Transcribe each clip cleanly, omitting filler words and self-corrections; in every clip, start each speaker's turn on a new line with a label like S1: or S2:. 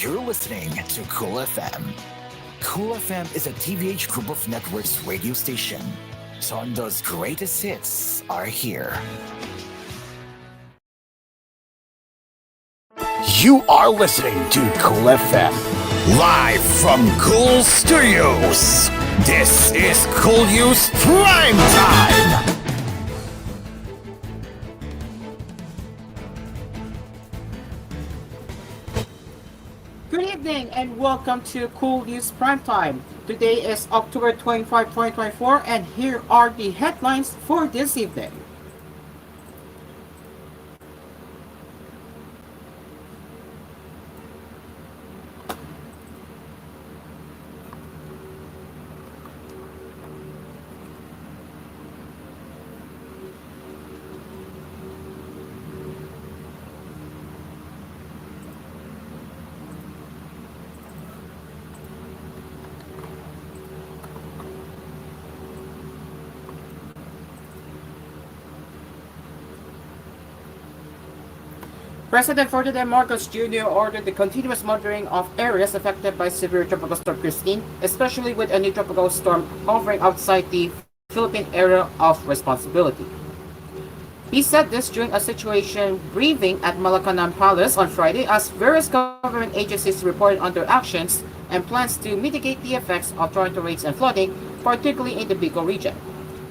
S1: You're listening to Cool FM. Cool FM is a TVH Group of Networks radio station. Sondo's greatest hits are here. You are listening to Cool FM. Live from Cool Studios. This is koolNews Primetime.
S2: Good evening and welcome to koolNews Primetime. Today is October 25, 2024, and here are the headlines for this evening. President Ferdinand Marcos Jr. ordered the continuous monitoring of areas affected by severe tropical storm Christine, especially with a new tropical storm hovering outside the Philippine area of responsibility. He said this during a situation briefing at Malacanang Palace on Friday as various government agencies reported on their actions and plans to mitigate the effects of torrential rains and flooding, particularly in the Bicol region.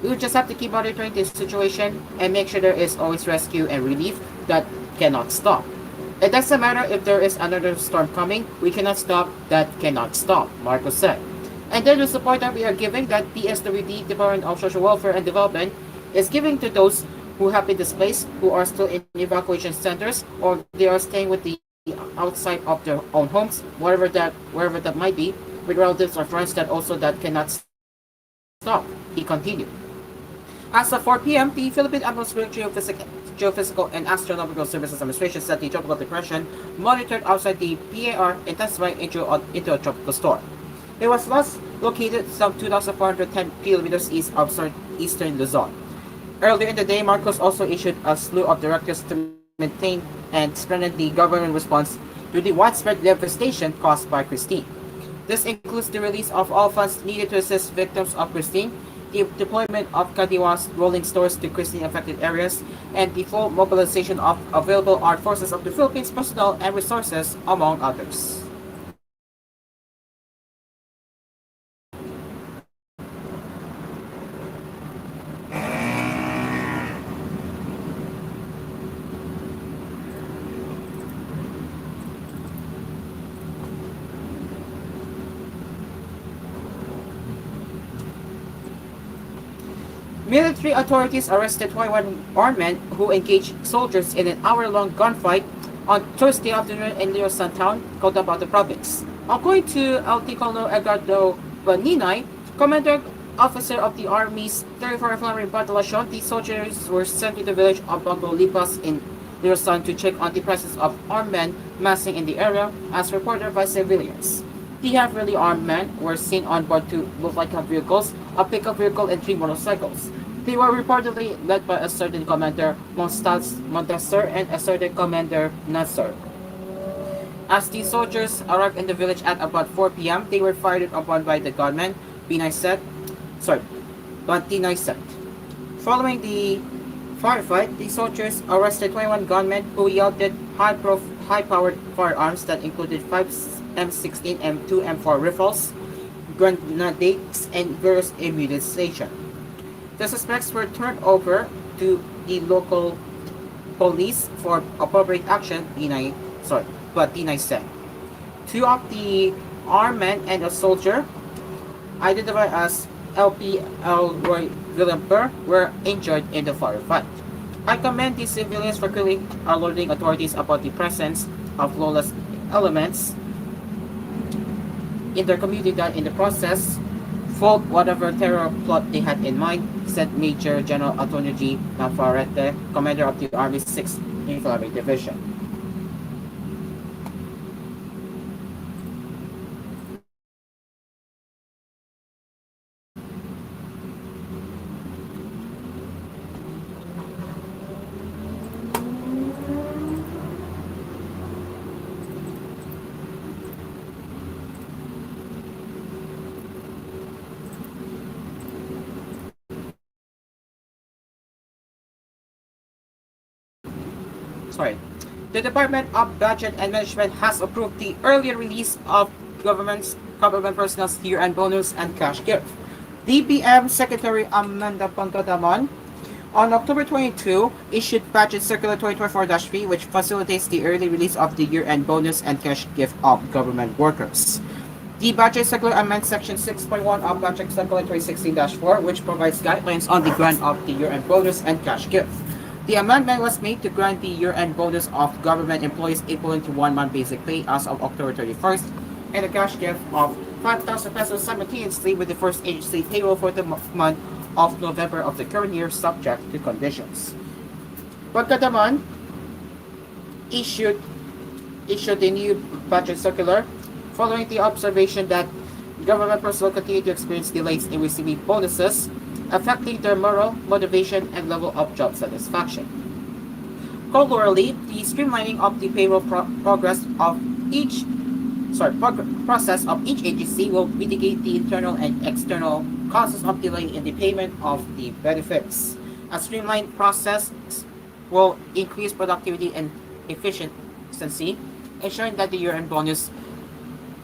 S2: We will just have to keep monitoring this situation and make sure there is always rescue and relief that cannot stop. It doesn't matter if there is another storm coming, we cannot stop that cannot stop, Marcos said. And then the support that we are giving, that DSWD, Department of Social Welfare and Development, is giving to those who have been displaced, who are still in evacuation centers, or they are staying with the outside of their own homes, wherever that might be, with relatives or friends that cannot stop, he continued. As of 4 p.m., the Philippine Atmospheric Geophysical and Astronomical Services Administration said the tropical depression monitored outside the PAR intensified into a tropical storm. It was last located some 2,410 kilometers east of eastern Luzon. Earlier in the day, Marcos also issued a slew of directives to maintain and strengthen the government response to the widespread devastation caused by Christine. This includes the release of all funds needed to assist victims of Christine, the deployment of Kadiwa's rolling stores to Christine-affected areas, and the full mobilization of available armed forces of the Philippines personnel and resources, among others. Military authorities arrested 21 armed men who engaged soldiers in an hour-long gunfight on Thursday afternoon in Leosan town, Cotabato province. According to LT Colonel Edgardo Baninay, Commander Officer of the Army's 34th Infantry Battalion, the soldiers were sent to the village of Bagolipas in Leosan to check on the presence of armed men massing in the area, as reported by civilians. The heavily armed men were seen on board two motorcycle vehicles, a pickup vehicle, and 3 motorcycles. They were reportedly led by a certain Commander Montasser and a certain Commander Nasser. As the soldiers arrived in the village at about 4 p.m., they were fired upon by the gunmen, Binay said. Following the firefight, the soldiers arrested 21 gunmen who wielded high-powered firearms that included 5 M16 and 2 M4 rifles, grenades, and various ammunition. The suspects were turned over to the local police for appropriate action, Tinay said. 2 of the armed men and a soldier, identified as LP Elroy Villamper, were injured in the firefight. I commend the civilians for quickly alerting authorities about the presence of lawless elements in their community that in the process foiled whatever terror plot they had in mind, said Major General Antonio G. Navarrete, commander of the Army's 6th Infantry Division. sorry, the Department of Budget and Management has approved the early release of government personnel's year-end bonus and cash gift. DBM Secretary Amanda Pangadaman on October 22 issued Budget Circular 2024-3, which facilitates the early release of the year-end bonus and cash gift of government workers. The Budget Circular amends Section 6.1 of Budget Circular 2016-4, which provides guidelines on the grant of the year-end bonus and cash gift. The amendment was made to grant the year-end bonus of government employees equivalent to 1 month basic pay as of October 31st, and a cash gift of 5,000 pesos simultaneously with the first agency payroll for the month of November of the current year, subject to conditions. Pagkadaman issued a new budget circular following the observation that government personnel continue to experience delays in receiving bonuses, affecting their moral, motivation, and level of job satisfaction. Concurrently, the streamlining of the payroll process of each agency will mitigate the internal and external causes of delay in the payment of the benefits. A streamlined process will increase productivity and efficiency, ensuring that the year-end bonus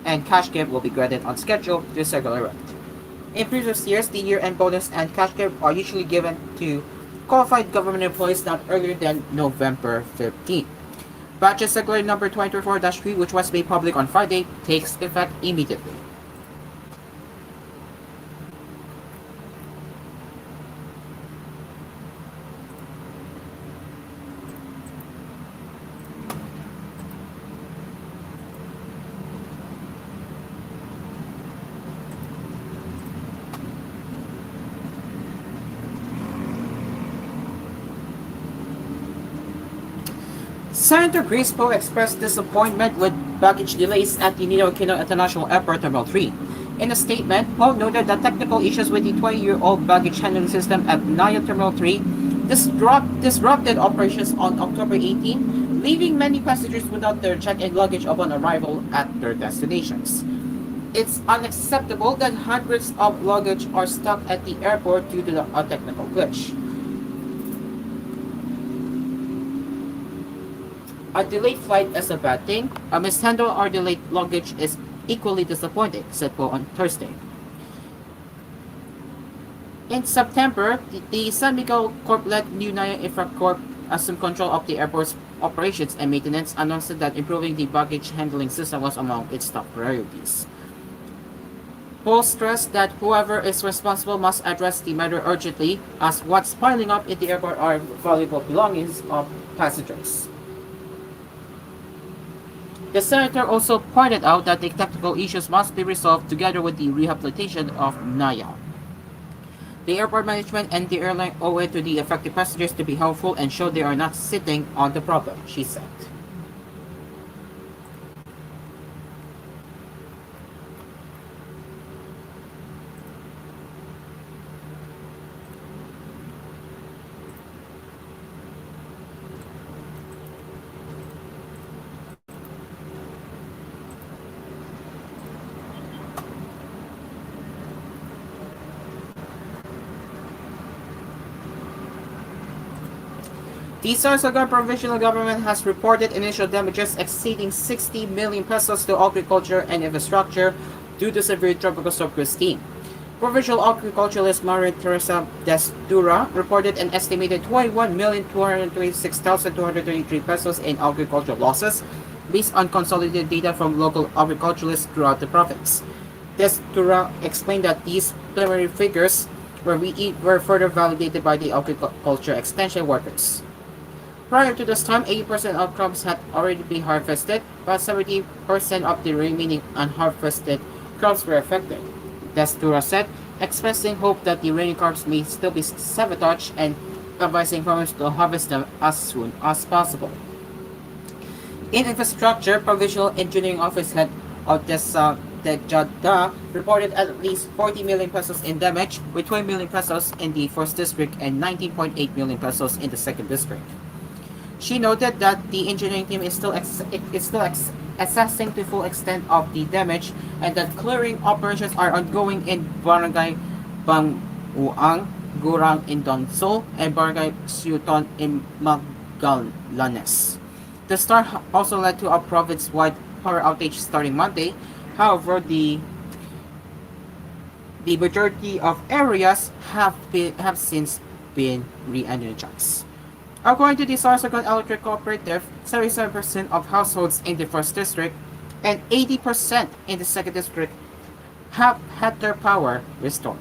S2: and cash gift will be granted on schedule to circular rate. In previous years, the year-end bonus and cash gift are usually given to qualified government employees not earlier than November 15. Budget Circular number 2024-3, which was made public on Friday, takes effect immediately. Senator Grace Poe expressed disappointment with baggage delays at the Ninoy Aquino International Airport Terminal 3. In a statement, Poe noted that technical issues with the 20-year-old baggage handling system at Naya Terminal 3 disrupted operations on October 18, leaving many passengers without their check-in luggage upon arrival at their destinations. It's unacceptable that hundreds of luggage are stuck at the airport due to a technical glitch. A delayed flight is a bad thing. A mishandled or delayed luggage is equally disappointing, said Poe on Thursday. In September, the San Miguel Corp-led New Naya Infra Corp assumed control of the airport's operations and maintenance, announced that improving the baggage handling system was among its top priorities. Poe stressed that whoever is responsible must address the matter urgently, as what's piling up in the airport are valuable belongings of passengers. The senator also pointed out that the technical issues must be resolved together with the rehabilitation of Naya. The airport management and the airline owe it to the affected passengers to be helpful and show they are not sitting on the problem, she said. The Sorsogon provincial government has reported initial damages exceeding 60 million pesos to agriculture and infrastructure due to severe tropical storm Christine. Provincial agriculturalist Maria Teresa Destura reported an estimated 21,226,233 pesos in agricultural losses based on consolidated data from local agriculturalists throughout the province. Destura explained that these preliminary figures were further validated by the agriculture extension workers. Prior to this time, 80% of crops had already been harvested, but 70% of the remaining unharvested crops were affected, Destura said, expressing hope that the remaining crops may still be sabotaged and advising farmers to harvest them as soon as possible. In infrastructure, Provincial Engineering Office Head Odessa Tejada reported at least 40 million pesos in damage, with 20 million pesos in the 1st District and 19.8 million pesos in the 2nd District. She noted that the engineering team is still assessing the full extent of the damage and that clearing operations are ongoing in Barangay Banguang, Gurang in Donsol, and Barangay Siuton in Magallanes. The storm also led to a province-wide power outage starting Monday. However, the majority of areas have since been re-energized. According to the Sorsogon Electric Cooperative, 77% of households in the first district and 80% in the second district have had their power restored.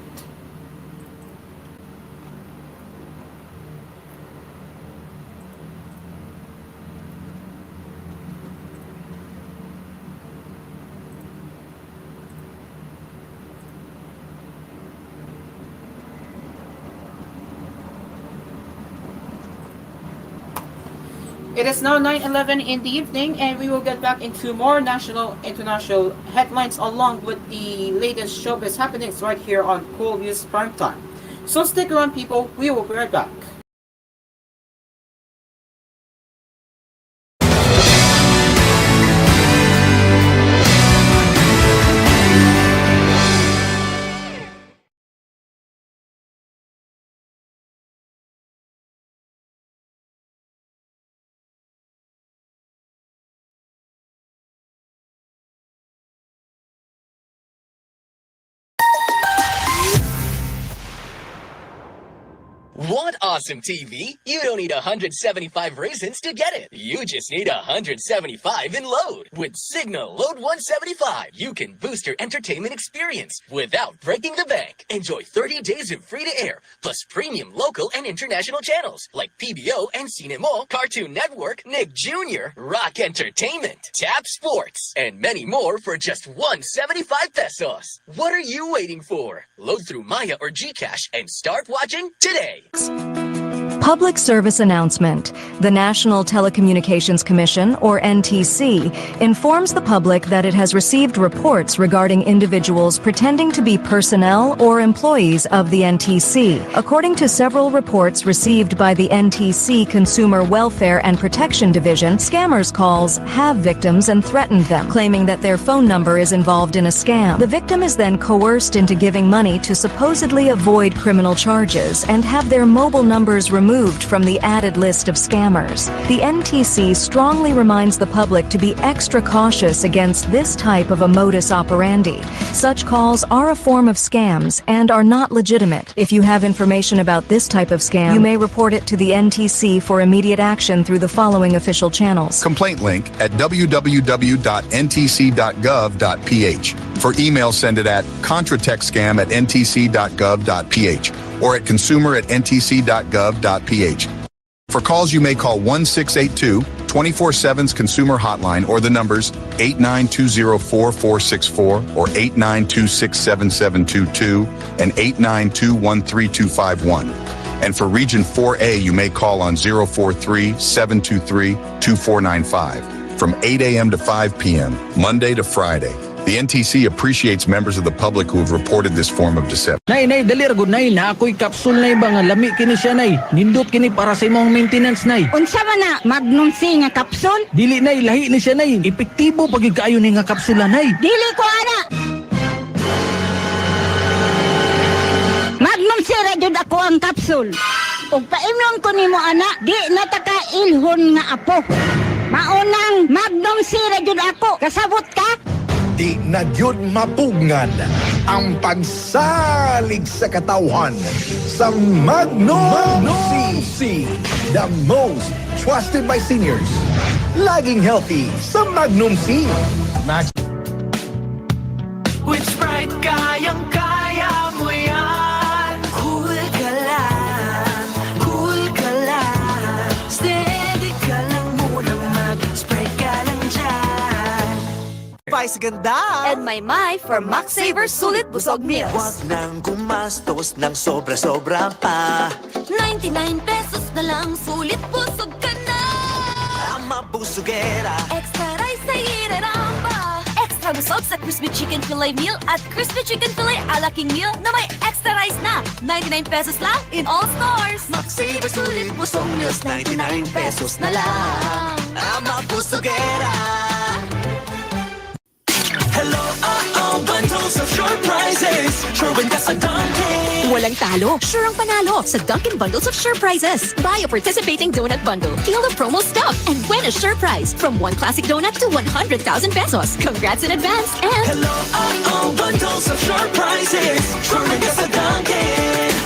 S2: It is now 9:11 in the evening, and we will get back into more national, international headlines along with the latest showbiz happenings right here on koolNews Primetime. So stick around, people. We will be right back.
S3: Want awesome TV? You don't need 175 reasons to get it. You just need 175 in load. With Signal Load 175, you can boost your entertainment experience without breaking the bank. Enjoy 30 days of free-to-air, plus premium local and international channels like PBO and Cinemo, Cartoon Network, Nick Jr., Rock Entertainment, Tap Sports, and many more for just 175 pesos. What are you waiting for? Load through Maya or GCash and start watching today.
S4: Public Service Announcement. The National Telecommunications Commission, or NTC, informs the public that it has received reports regarding individuals pretending to be personnel or employees of the NTC. According to several reports received by the NTC Consumer Welfare and Protection Division, scammers' calls have victims and threatened them, claiming that their phone number is involved in a scam. The victim is then coerced into giving money to supposedly avoid criminal charges and have their mobile numbers removed from the added list of scammers. The NTC strongly reminds the public to be extra cautious against this type of a modus operandi. Such calls are a form of scams and are not legitimate. If you have information about this type of scam, you may report it to the NTC for immediate action through the following official channels.
S5: Complaint link at www.ntc.gov.ph. For email, send it at contratechscam@ntc.gov.ph or at consumer@ntc.gov.ph. For calls, you may call 1682 24/7's consumer hotline or the numbers 892044464 or 892677722 and 892132251. And for Region 4A, you may call on 043-723-2495 from 8 a.m. to 5 p.m., Monday to Friday. The NTC appreciates members of the public who have reported this form of deception.
S6: Nay, dali ra gud nay, na ako'y capsule nay ba nga lami kini siya nay. Nindot kini para sa imong maintenance nay.
S7: Unsa man na Magnum C nga kapsul?
S6: Dili nay, lahi ni siya nay. Epektibo pag kaayo ni nga kapsula nay.
S7: Dili ko ana. Magnum C ra jud ako ang kapsul. Ug paimnon ko nimo ana, di nataka ilhon nga apo. Maunang Magnum C ra jud ako. Kasabot ka?
S8: Di na gyud mapugngan ang pagsalig sa katawhan sa Magnum C, the most trusted by seniors. Laging healthy sa Magnum C.
S9: With Sprite, kayang-kaya mo yan. Cool ka lang, steady ka lang muna mag-Sprite ka lang dyan.
S10: Spice ganda!
S11: And my for Max Saver Sulit Busog Meals.
S10: Huwag nang gumastos ng sobra-sobra pa.
S11: 99 pesos na lang, sulit busog ka na.
S10: Ama busugera.
S11: Extra rice sa ireramba. Extra busog sa Crispy Chicken Filet Meal at Crispy Chicken Filet Ala King Meal na may extra rice na. 99 pesos lang in all stores.
S10: Max Saver Sulit Busog Meals, 99 pesos na lang. Ama busugera. Hello,
S9: bundles of sure prizes. Sure win ka sa Dunkin'.
S11: Walang talo, sure ang panalo sa Dunkin' Bundles of Sure Prizes. Buy a participating donut bundle, feel the promo stuff, and win a sure prize from 1 classic donut to 100,000 pesos. Congrats in advance and...
S9: Hello, bundles of sure prizes. Sure win ka sa Dunkin'.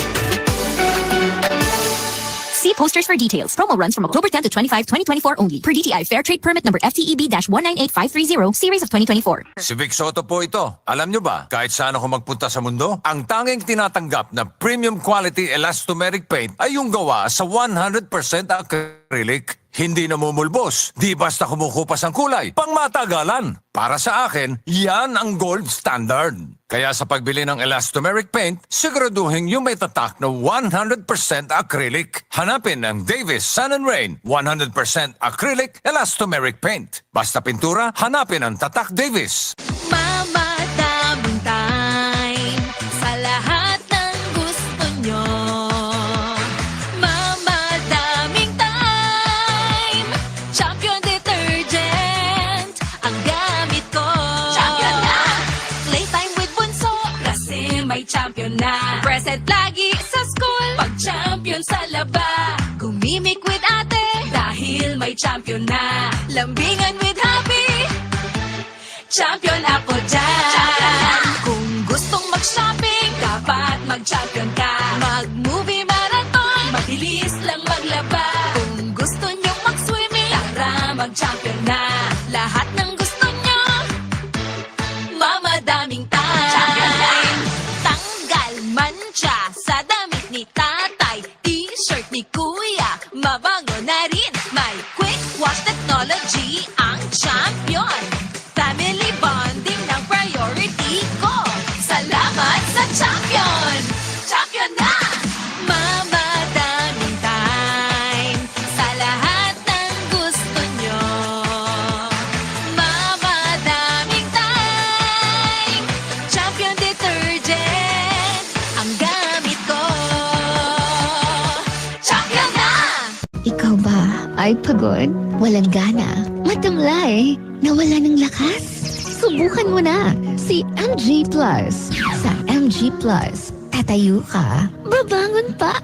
S11: See posters for details. Promo runs from October 10 to 25, 2024 only. Per DTI Fair Trade Permit number FTEB-198530, Series of 2024.
S12: Si Vic Soto po ito. Alam nyo ba, kahit saan ako magpunta sa mundo, ang tanging tinatanggap na premium quality elastomeric paint ay yung gawa sa 100% acrylic. Hindi namumulbos, di basta kumukupas ang kulay, pangmatagalan. Para sa akin, yan ang gold standard. Kaya sa pagbili ng elastomeric paint, siguraduhin yung may tatak na 100% acrylic. Hanapin ang Davis Sun and Rain 100% acrylic elastomeric paint. Basta pintura, hanapin ang tatak Davis.
S11: Mama, daming time sa lahat ng gusto nyo. Mama, daming time. Champion detergent ang gamit ko. Champion na! Playtime with bunso kasi may champion na. Present lagi sa school pag champion sa laba. Gumimik with ate dahil may champion na. Lambingan with happy. Champion ako dyan. Kung gustong mag-shopping, dapat mag-champion ka. Mag-movie marathon, mabilis lang maglaba. Kung gusto nyong mag-swimming, tara mag-champion na. Lahat ng gusto nyo, mama daming time. Tanggal mancha sa damit ni tatay. T-shirt ni kuya, mabango na rin. May quick wash technology ang champion. Family bonding ng priority ko. Salamat sa champion! Champion na! Mama, daming time sa lahat ng gusto nyo. Mama, daming time. Champion detergent ang gamit ko. Champion na!
S13: Ikaw ba ay pagod, walang gana, matamlay, nawala ng lakas? Subukan mo na si MG Plus. Sa MG Plus, tatayo ka, babangon pa.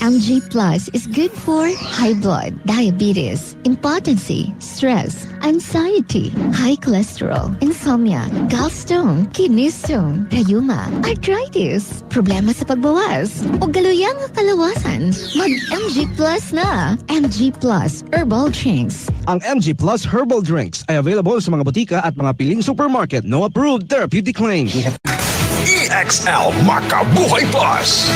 S13: MG Plus is good for high blood, diabetes, impotency, stress, anxiety, high cholesterol, insomnia, gallstone, kidney stone, rheuma, arthritis, problema sa pagbawas, o galuyang kalawasan. Mag-MG Plus na. MG Plus Herbal Drinks.
S14: Ang MG Plus Herbal Drinks ay available sa mga botika at mga piling supermarket. No approved therapeutic claims.
S8: EXL Makabuhay Plus.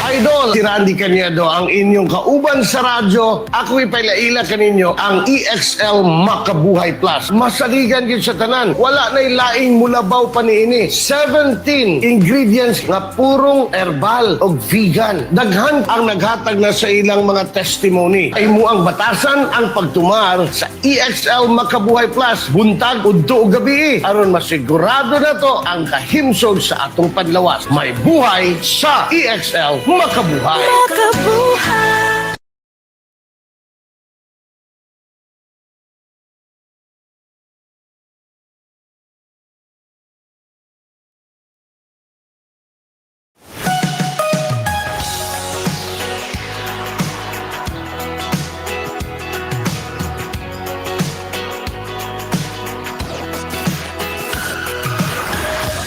S8: Idol, si Randy Canedo, ang inyong kauban sa radyo. Ako'y pailaila kaninyo ang EXL Makabuhay Plus. Masaligan yun sa tanan. Wala na'y laing mulabaw pa niini. 17 ingredients nga purong herbal o vegan. Daghan ang naghatag na sa ilang mga testimony. Ay mo ang batasan ang pagtumar sa EXL Makabuhay Plus. Buntag, udto o gabi. Aron masigurado na to ang kahimsog sa atong panlawas. May buhay sa EXL Makabuhay.
S9: Makabuhay.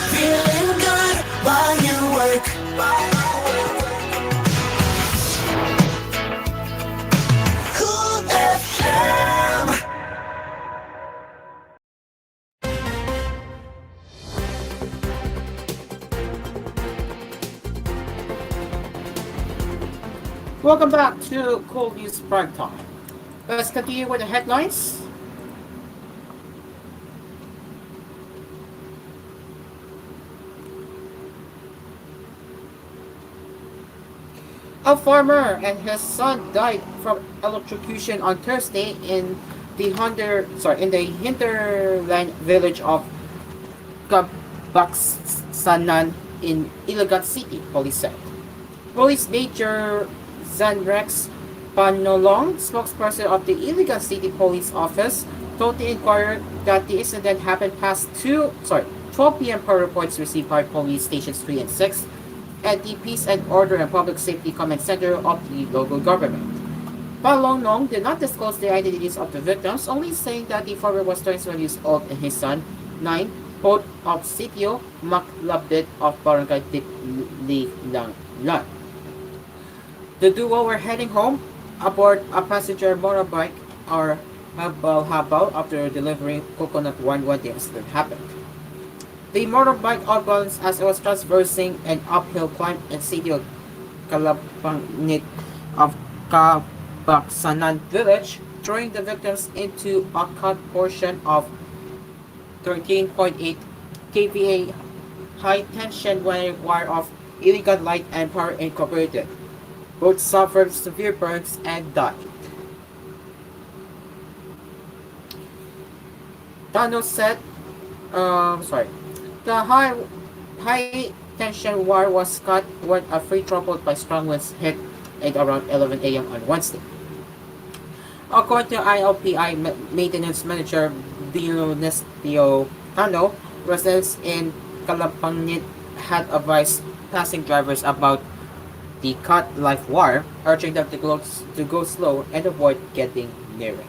S9: Feeling good while you work. Cool FM.
S2: Welcome back to koolNews Primetime. Let's continue with the headlines. A farmer and his son died from electrocution on Thursday in the hinterland village of Kabaksanan in Iligan City, police said. Police Major Zanrex Panolong, spokesperson of the Iligan City Police Office, told the Inquirer that the incident happened past 12 12 p.m. per reports received by police stations 3 and 6 at the Peace and Order and Public Safety Command Center of the local government. Palong Nong did not disclose the identities of the victims, only saying that the father was 21 years old and his son, 9, both of Sitio Maklabit of Barangay Tiklilan. The duo were heading home aboard a passenger motorbike or habal after delivering coconut wine when the incident happened. The motorbike outbalanced as it was traversing an uphill climb in Sitio Kalapangit of Kabaksanan village, throwing the victims into a cut portion of 13.8 kVA high-tension wire of illegal light and power incorporated. Both suffered severe burns and died. Tano said, the high tension wire was cut when a free troubled by strong winds hit at around 11 a.m. on Wednesday. According to ILPI maintenance manager Dionestio Tano, residents in Kalapangit had advised passing drivers about the cut live wire, urging them to go slow and avoid getting near it.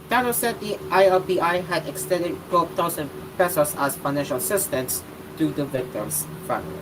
S2: Tano said the ILPI had extended 12,000 pesos as financial assistance to the victim's family.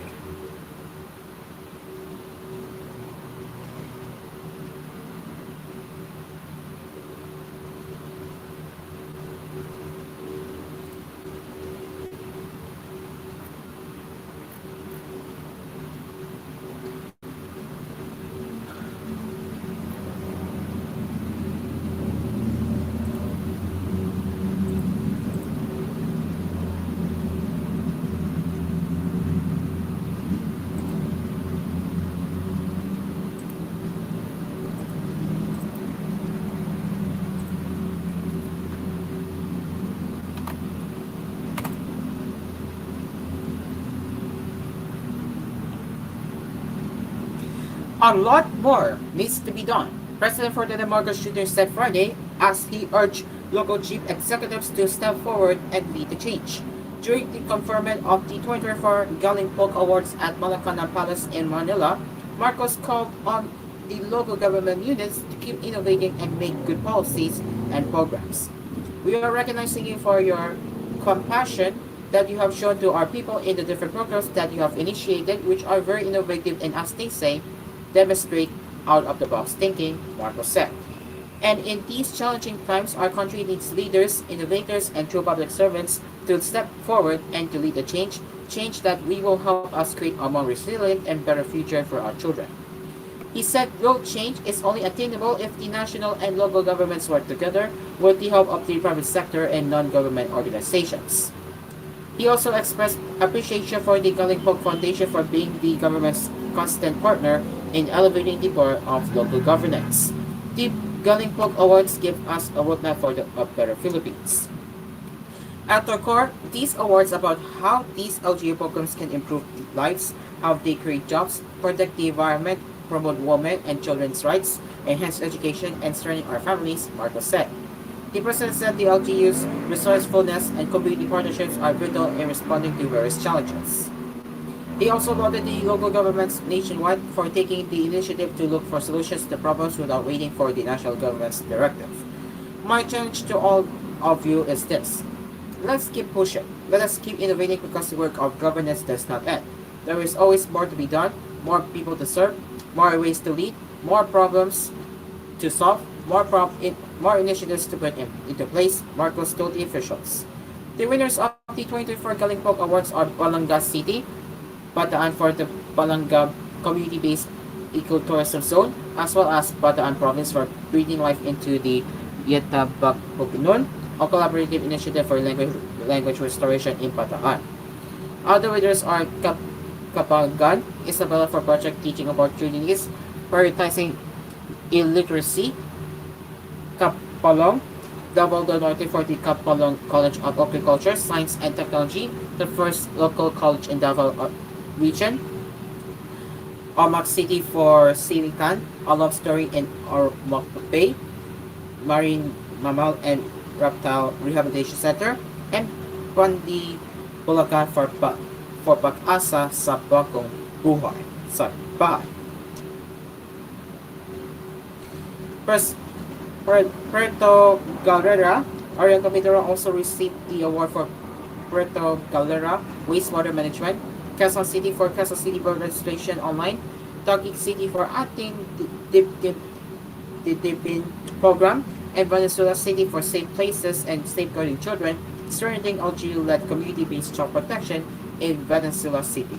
S2: A lot more needs to be done, President Ferdinand Marcos Jr. said Friday as he urged local chief executives to step forward and lead the change. During the conferment of the 2024 Galing Polk Awards at Malacanang Palace in Manila, Marcos called on the local government units to keep innovating and make good policies and programs. We are recognizing you for your compassion that you have shown to our people in the different programs that you have initiated, which are very innovative and, as they say, demonstrate out-of-the-box thinking, Marcos said. And in these challenging times, our country needs leaders, innovators, and true public servants to step forward and to lead the change that we will help us create a more resilient and better future for our children. He said real change is only attainable if the national and local governments work together with the help of the private sector and non-government organizations. He also expressed appreciation for the Galing Polk Foundation for being the government's constant partner in elevating the power of local governance. The Galing Polk Awards give us a roadmap for a better Philippines. At their core, these awards about how these LGU programs can improve lives, how they create jobs, protect the environment, promote women and children's rights, enhance education, and strengthen our families, Marcos said. The president said the LGU's resourcefulness and community partnerships are vital in responding to various challenges. He also lauded the local governments nationwide for taking the initiative to look for solutions to problems without waiting for the national government's directive. My challenge to all of you is this. Let's keep pushing. Let us keep innovating because the work of governance does not end. There is always more to be done, more people to serve, more ways to lead, more problems to solve, more initiatives to put into place, Marcos told the officials. The winners of the 2024 Galing Polk Awards are Balanga City, Bataan for the Balanga community-based ecotourism zone, as well as Bataan province for breathing life into the Yetabakbuknon, a collaborative initiative for language restoration in Bataan. Other winners are Kapagan, Isabela for project teaching opportunities, prioritizing illiteracy, Kapalong, Double the Norte for the Kapalong College of Agriculture, Science and Technology, the first local college in Davao region. Ormoc City for Silican, a love story in Ormoc Bay, Marine Mammal and Reptile Rehabilitation Center, and Bulacan for pag-asa sa bagong buhay sa bahay. Puerto Galera, Oriental Mindoro also received the award for Puerto Galera wastewater management, Quezon City for Quezon City board registration online, Taguig City for ating Dipin program, and Venezuela City for safe places and safeguarding children, strengthening LGU-led community-based child protection in Venezuela City.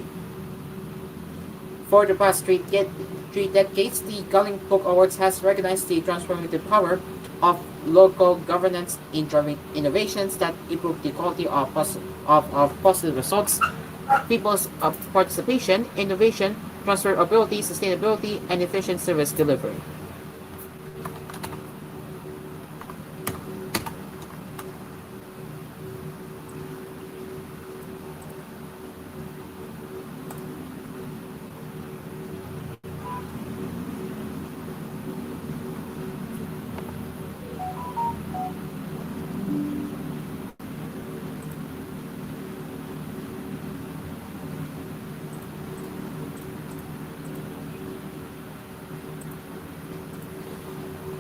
S2: For the past three decades, the Galing Book Awards has recognized the transformative power of local governance in driving innovations that improve the quality of positive results, people's participation, innovation, transferability, sustainability, and efficient service delivery.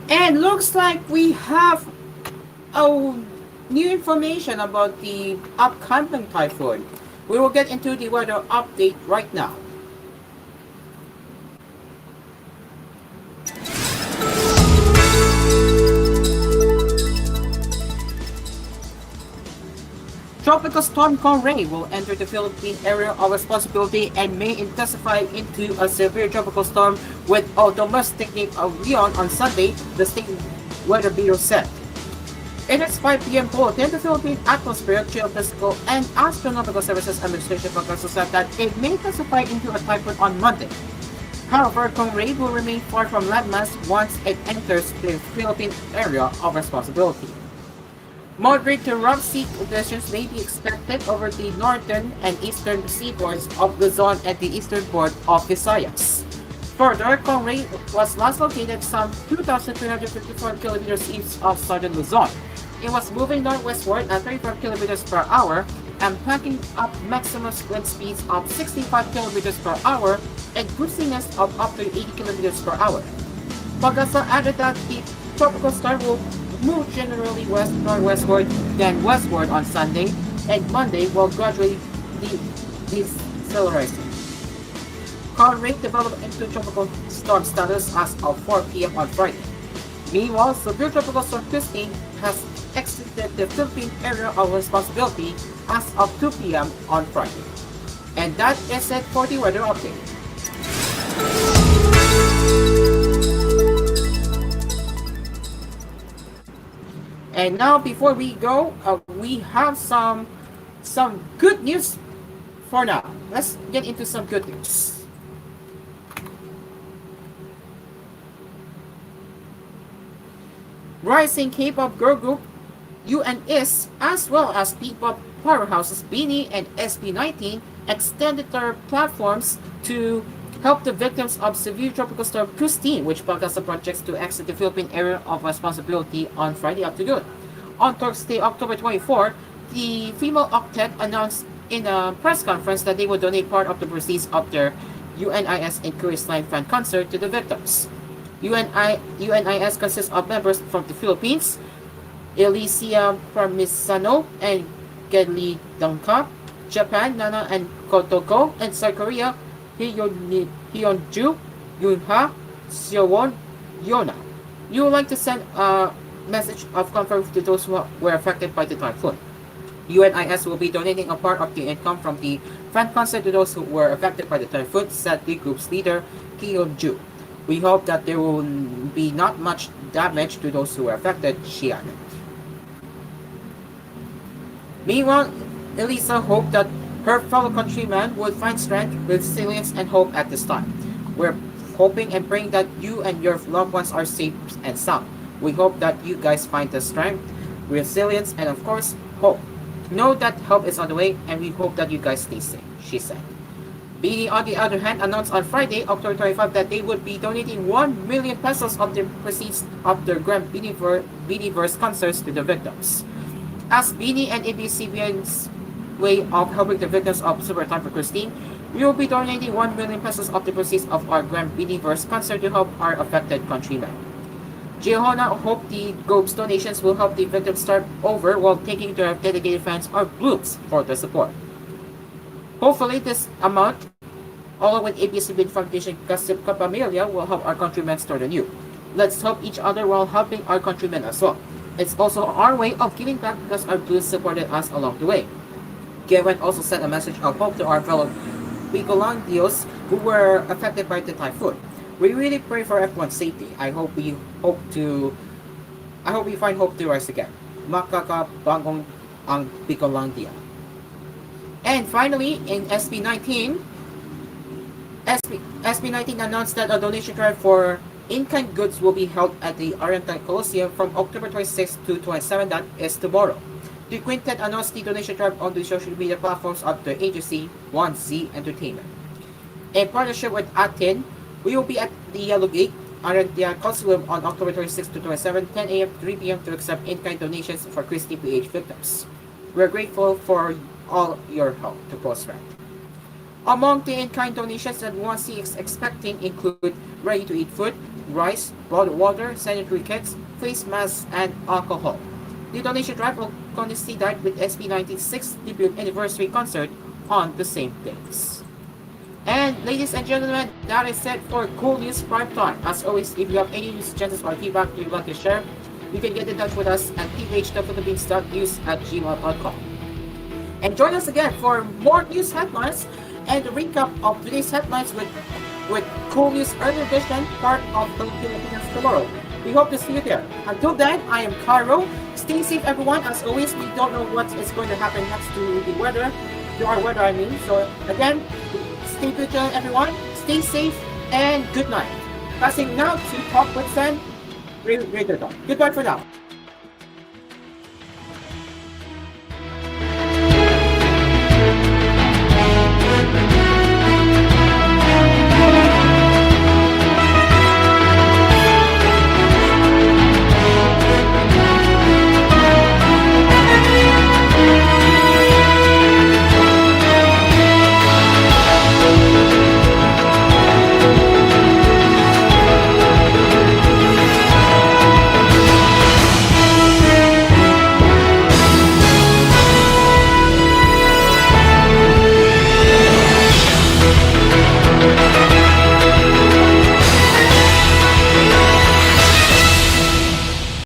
S2: And looks like we have new information about the upcoming typhoon. We will get into the weather update right now. Tropical storm Conray will enter the Philippine area of responsibility and may intensify into a severe tropical storm with a domestic name of Leon on Sunday, the state weather bureau said. In its 5 p.m. bulletin, the Philippine Atmospheric, Geophysical, and Astronomical Services Administration forecast said that it may intensify into a typhoon on Monday. However, Conray will remain far from landmass once it enters the Philippine area of responsibility. Moderate to rough sea conditions may be expected over the northern and eastern seaboards of Luzon and the easternboard of Visayas. Further, Conray was last located some 2,354 kilometers east of southern Luzon. It was moving northwestward at 35 kilometers per hour and packing up maximum wind speeds of 65 kilometers per hour and gustiness of up to 80 kilometers per hour. Pagasa added that the tropical storm will move generally west-northwestward, then westward on Sunday, and Monday will gradually decelerating. Conray developed into tropical storm status as of 4 p.m. on Friday. Meanwhile, severe tropical storm Christine has exited the Philippine area of responsibility as of 2 p.m. on Friday. And that is it for the weather update. And now, before we go, we have some good news for now. Let's get into some good news. Rising K-pop girl group UNIS, as well as P-pop powerhouses BINI and SB19, extended their platforms to help the victims of severe tropical storm Christine, which Pagasa projects to exit the Philippine area of responsibility on Friday afternoon. On Thursday, October 24, the female octet announced in a press conference that they would donate part of the proceeds of their UNIS Increased Line fan concert to the victims. UNIS consists of members from the Philippines, Elysia Parmisano and Gedli Dangka, Japan, Nana and Kotoko, and South Korea, Hyunju, Yunha, Seowon, Yona. You would like to send a message of comfort to those who were affected by the typhoon. UNIS will be donating a part of the income from the fan concert to those who were affected by the typhoon, said the group's leader, Hyunju. We hope that there will be not much damage to those who were affected, she added. Meanwhile, Elisa hoped that her fellow countrymen would find strength, resilience, and hope at this time. We're hoping and praying that you and your loved ones are safe and sound. We hope that you guys find the strength, resilience, and of course, hope. Know that help is on the way, and we hope that you guys stay safe, she said. BINI, on the other hand, announced on Friday, October 25, that they would be donating 1 million pesos of the proceeds of their Grand BINIverse concerts to the victims. As BINI and ABS-CBN's way of helping the victims of Super Typhoon Christine, we will be donating 1 million pesos of the proceeds of our Grand Believers concert to help our affected countrymen. TGON hope the GOB's donations will help the victims start over while taking their dedicated fans or groups for the support. Hopefully, this amount, along with ABS-CBN Foundation Kasip Kapamilya, will help our countrymen start anew. Let's help each other while helping our countrymen as well. It's also our way of giving back because our Blues supported us along the way. Gavin also sent a message of hope to our fellow Bicolandios who were affected by the typhoon. We really pray for everyone's safety. I hope we find hope to rise again. Makakabangong ang Bicolandia. And finally, in SB19 announced that a donation drive for in-kind goods will be held at the Oriental Coliseum from October 26 to 27. That is tomorrow. The quintet announced the donation drive on the social media platforms of the agency 1Z Entertainment. In partnership with Atin, we will be at the Yellow Gate Oriental Coliseum on October 26 to 27, 10 a.m. to 3 p.m. to accept in-kind donations for Christie PH victims. We're grateful for all your help to post-rent. Among the in-kind donations that 1C is expecting include ready-to-eat food, rice, bottled water, sanitary kits, face masks, and alcohol. The donation drive will coincide with SB19's 6th debut anniversary concert on the same days. And ladies and gentlemen, that is it for koolNews Primetime. As always, if you have any news suggestions or feedback you'd like to share, you can get in touch with us at tvh.philippines.news@gmail.com. And join us again for more news headlines and a recap of today's headlines with koolNews Early Edition, part of Filipinas Tomorrow. We hope to see you there. Until then, I am Cairo. Stay safe, everyone. As always, we don't know what is going to happen next to the weather. To our weather, I mean. So again, stay vigilant, everyone. Stay safe and good night. Passing now to Talk with Sen. Radio Talk. Goodbye for now.